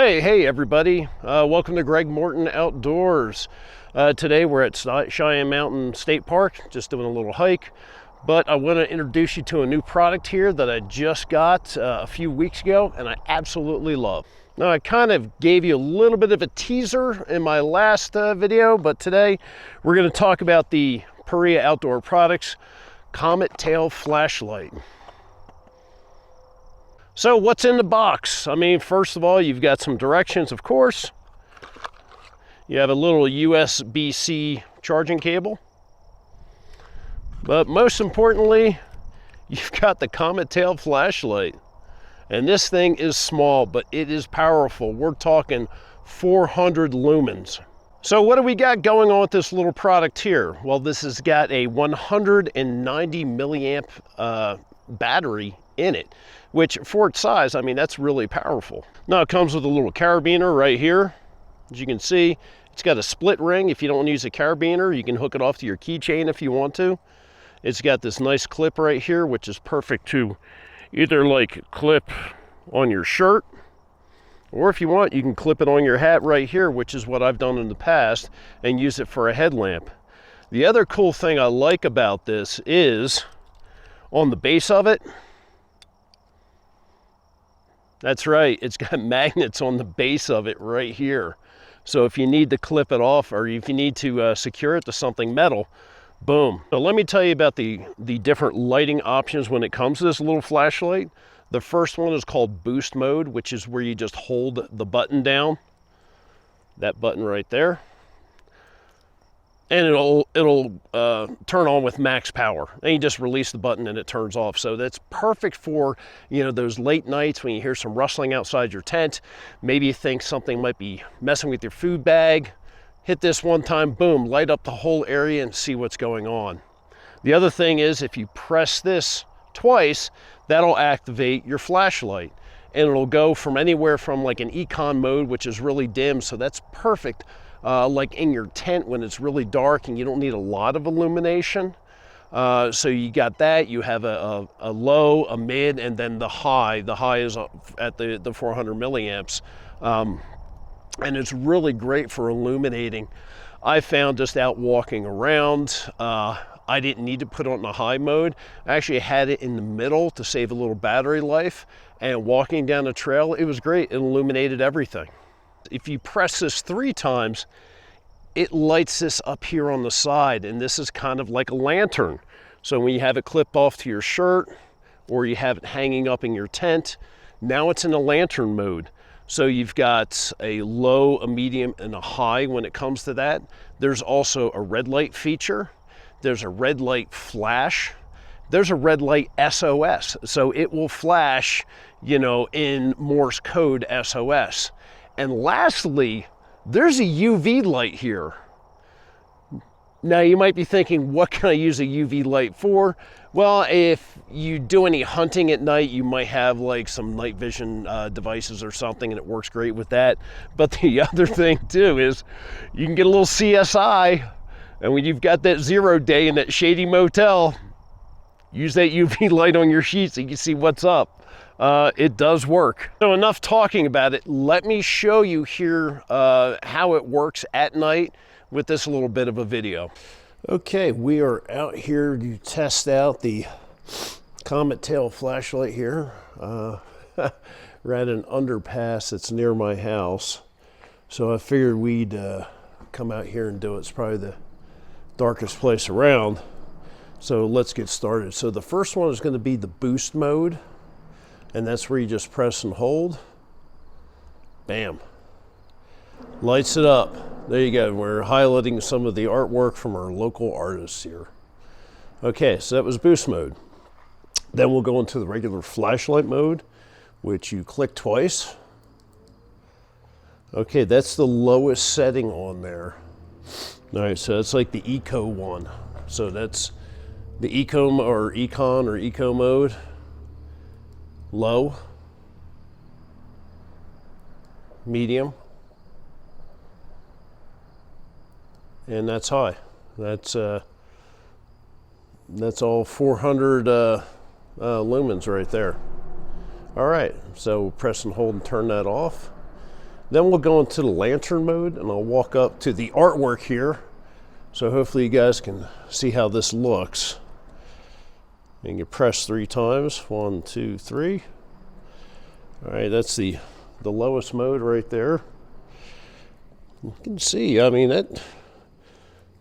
Hey everybody, welcome to Greg Morton Outdoors. Today we're at Cheyenne Mountain State Park, just doing a little hike, but I want to introduce you to a new product here that I just got a few weeks ago and I absolutely love. Now I kind of gave you a little bit of a teaser in my last video, but today we're going to talk about the Paria Outdoor Products Comet Tail flashlight. So what's in the box? I mean, first of all, you've got some directions, of course. You have a little USB-C charging cable. But most importantly, you've got the Comet Tail flashlight. And this thing is small, but it is powerful. We're talking 400 lumens. So what do we got going on with this little product here? Well, this has got a 190 milliamp battery in it, which for its size, I mean, that's really powerful. Now it comes with a little carabiner right here. As you can see, it's got a split ring. If you don't want to use a carabiner, you can hook it off to your keychain if you want to. It's got this nice clip right here, which is perfect to either like clip on your shirt, or if you want, you can clip it on your hat right here, which is what I've done in the past, and use it for a headlamp. The other cool thing I like about this is on the base of it, that's right, it's got magnets on the base of it right here. So if you need to clip it off, or if you need to secure it to something metal, boom. So let me tell you about the different lighting options when it comes to this little flashlight. The first one is called boost mode, which is where you just hold the button down. That button right there. And it'll turn on with max power. And you just release the button and it turns off. So that's perfect for, you know, those late nights when you hear some rustling outside your tent. Maybe you think something might be messing with your food bag. Hit this one time, boom, light up the whole area and see what's going on. The other thing is, if you press this twice, that'll activate your flashlight. And it'll go from anywhere from like an econ mode, which is really dim, so that's perfect. Like in your tent when it's really dark and you don't need a lot of illumination. So you got that, you have a low, a mid, and then the high. The high is at the 400 milliamps. And it's really great for illuminating. I found just out walking around, I didn't need to put it on the high mode. I actually had it in the middle to save a little battery life. And walking down the trail, it was great. It illuminated everything. If you press this 3 times, it lights this up here on the side, and this is kind of like a lantern. So when you have it clipped off to your shirt, or you have it hanging up in your tent, now it's in a lantern mode. So you've got a low, a medium, and a high when it comes to that. There's also a red light feature. There's a red light flash. There's a red light SOS. So it will flash, you know, in Morse code SOS. And lastly, there's a UV light here. Now you might be thinking, what can I use a UV light for? Well, if you do any hunting at night, you might have like some night vision devices or something, and it works great with that. But the other thing too is you can get a little CSI, and when you've got that 0 day in that shady motel, use that UV light on your sheets so you can see what's up. It does work. So enough talking about it. Let me show you here how it works at night with this little bit of a video. Okay, we are out here to test out the Comet Tail flashlight here. We're at an underpass that's near my house. So I figured we'd come out here and do it. It's probably the darkest place around. So let's get started. So the first one is going to be the boost mode. And that's where you just press and hold. Bam. Lights it up. There you go. We're highlighting some of the artwork from our local artists here. Okay, so that was boost mode. Then we'll go into the regular flashlight mode, which you click twice. Okay, that's the lowest setting on there. All right, so that's like the eco one. So that's the eco or econ or eco mode. Low, medium, and that's high. That's all 400 lumens right there. All right, so press and hold and turn that off. Then we'll go into the lantern mode, and I'll walk up to the artwork here. So hopefully you guys can see how this looks. And you press 3 times, 1, 2, 3. All right, that's the lowest mode right there. You can see, I mean, that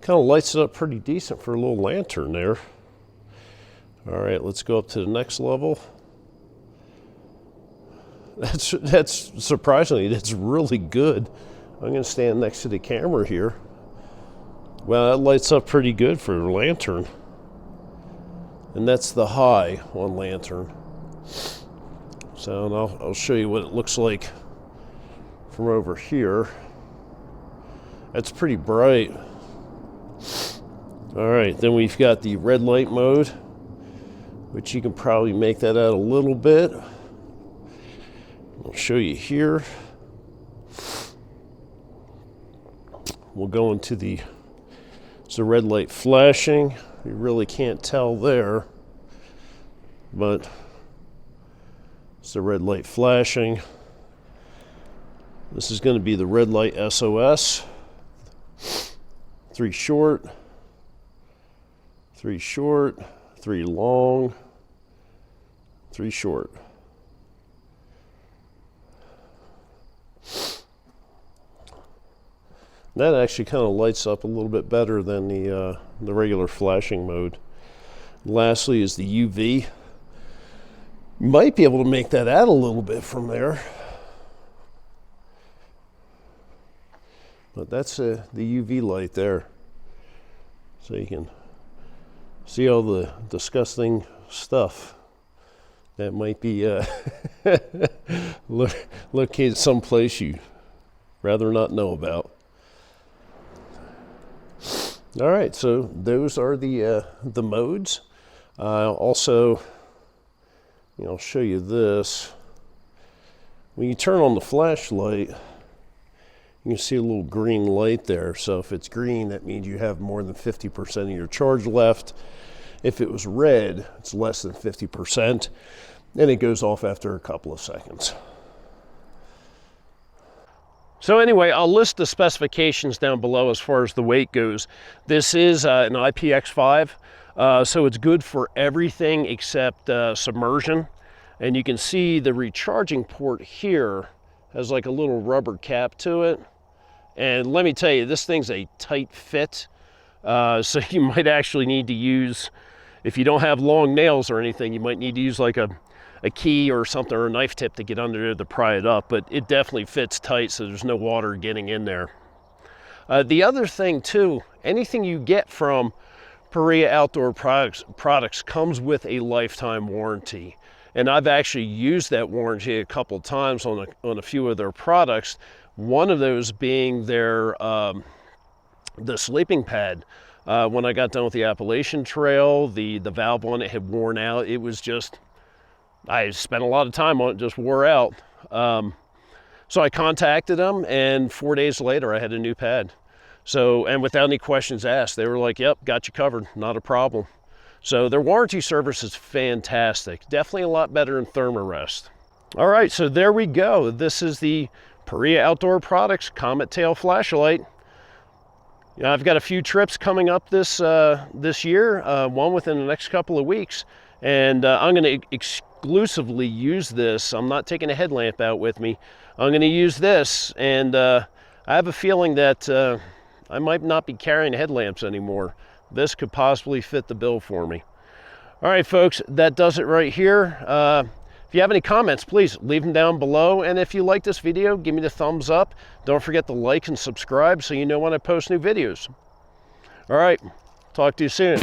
kind of lights it up pretty decent for a little lantern there. All right, let's go up to the next level. That's surprisingly, that's really good. I'm gonna stand next to the camera here. Well, that lights up pretty good for a lantern. And that's the high on lantern. So I'll show you what it looks like from over here. That's pretty bright. All right, then we've got the red light mode, which you can probably make that out a little bit. I'll show you here. We'll go into the red light flashing. You really can't tell there, but it's the red light flashing. This is going to be the red light SOS. 3 short, 3 short, 3 long, 3 short. That actually kind of lights up a little bit better than the regular flashing mode. Lastly is the UV. You might be able to make that out a little bit from there. But that's the UV light there. So you can see all the disgusting stuff that might be located someplace you rather not know about. All right, so those are the modes. Also, I'll show you this. When you turn on the flashlight, you can see a little green light there. So if it's green, that means you have more than 50% of your charge left. If it was red, it's less than 50%, and it goes off after a couple of seconds. So anyway, I'll list the specifications down below as far as the weight goes. This is an IPX5, so it's good for everything except submersion. And you can see the recharging port here has like a little rubber cap to it. And let me tell you, this thing's a tight fit. So you might actually need to use, if you don't have long nails or anything, you might need to use like a key or something, or a knife tip to get under there to pry it up, but it definitely fits tight, so there's no water getting in there. The other thing too, anything you get from Paria Outdoor Products comes with a lifetime warranty. And I've actually used that warranty a couple times on a few of their products. One of those being their the sleeping pad. When I got done with the Appalachian Trail, the valve on it had worn out. It was just, I spent a lot of time on it, just wore out. So I contacted them, and 4 days later I had a new pad. So, and without any questions asked, they were like, yep, got you covered, not a problem. So their warranty service is fantastic. Definitely a lot better than Thermarest. All right, so there we go. This is the Paria Outdoor Products Comet Tail flashlight. I've got a few trips coming up this year, one within the next couple of weeks, and I'm going to exclusively use this. I'm not taking a headlamp out with me. I'm going to use this, and I have a feeling that I might not be carrying headlamps anymore. This could possibly fit the bill for me. All right, folks, that does it right here. If you have any comments, please leave them down below. And if you like this video, give me the thumbs up. Don't forget to like and subscribe so you know when I post new videos. All right, talk to you soon.